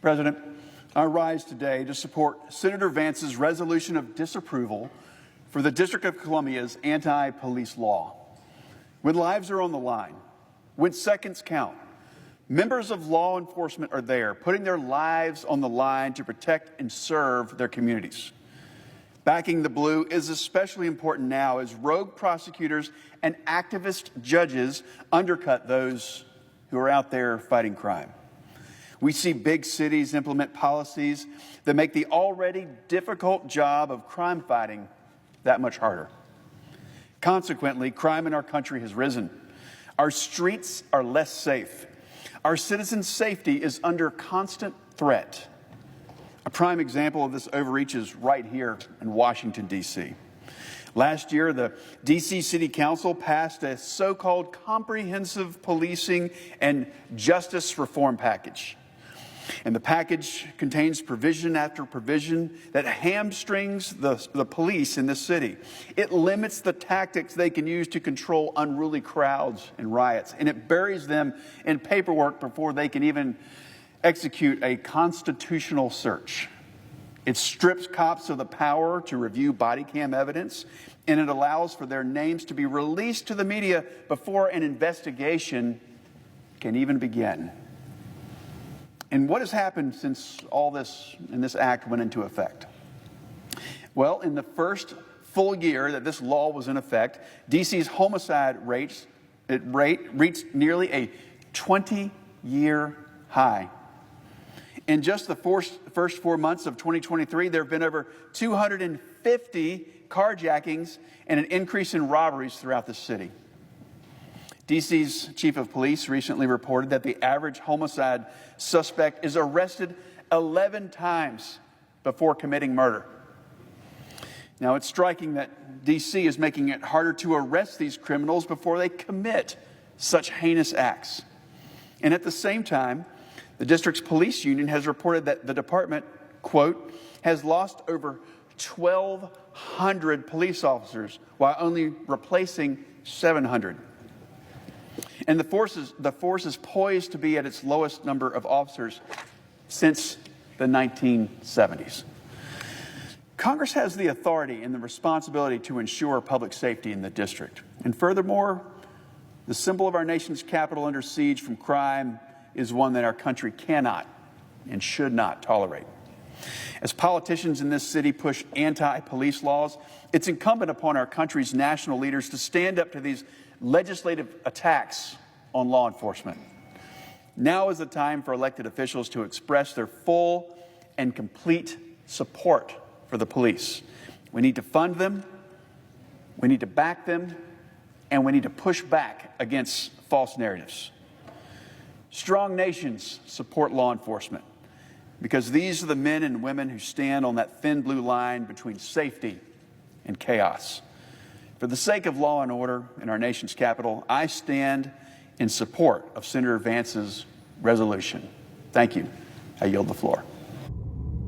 President, I rise today to support Senator Vance's resolution of disapproval for the District of Columbia's anti-police law. When lives are on the line, when seconds count, members of law enforcement are there, putting their lives on the line to protect and serve their communities. Backing the blue is especially important now as rogue prosecutors and activist judges undercut those who are out there fighting crime. We see big cities implement policies that make the already difficult job of crime fighting that much harder. Consequently, crime in our country has risen. Our streets are less safe. Our citizens' safety is under constant threat. A prime example of this overreach is right here in Washington, D.C. Last year, the D.C. City Council passed a so-called comprehensive policing and justice reform package. And the package contains provision after provision that hamstrings the police in this city. It limits the tactics they can use to control unruly crowds and riots, and it buries them in paperwork before they can even execute a constitutional search. It strips cops of the power to review body cam evidence, and it allows for their names to be released to the media before an investigation can even begin. And what has happened since all this act went into effect? Well, in the first full year that this law was in effect, D.C.'s homicide rate reached nearly a 20-year high. In just the first 4 months of 2023, there have been over 250 carjackings and an increase in robberies throughout the city. D.C.'s chief of police recently reported that the average homicide suspect is arrested 11 times before committing murder. Now, it's striking that D.C. is making it harder to arrest these criminals before they commit such heinous acts. And at the same time, the district's police union has reported that the department, quote, has lost over 1,200 police officers while only replacing 700. And the force is poised to be at its lowest number of officers since the 1970s. Congress has the authority and the responsibility to ensure public safety in the district. And furthermore, the symbol of our nation's capital under siege from crime is one that our country cannot and should not tolerate. As politicians in this city push anti-police laws, it's incumbent upon our country's national leaders to stand up to these legislative attacks on law enforcement. Now is the time for elected officials to express their full and complete support for the police. We need to fund them, we need to back them, and we need to push back against false narratives. Strong nations support law enforcement because these are the men and women who stand on that thin blue line between safety and chaos. For the sake of law and order in our nation's capital, I stand in support of Senator Vance's resolution. Thank you. I yield the floor.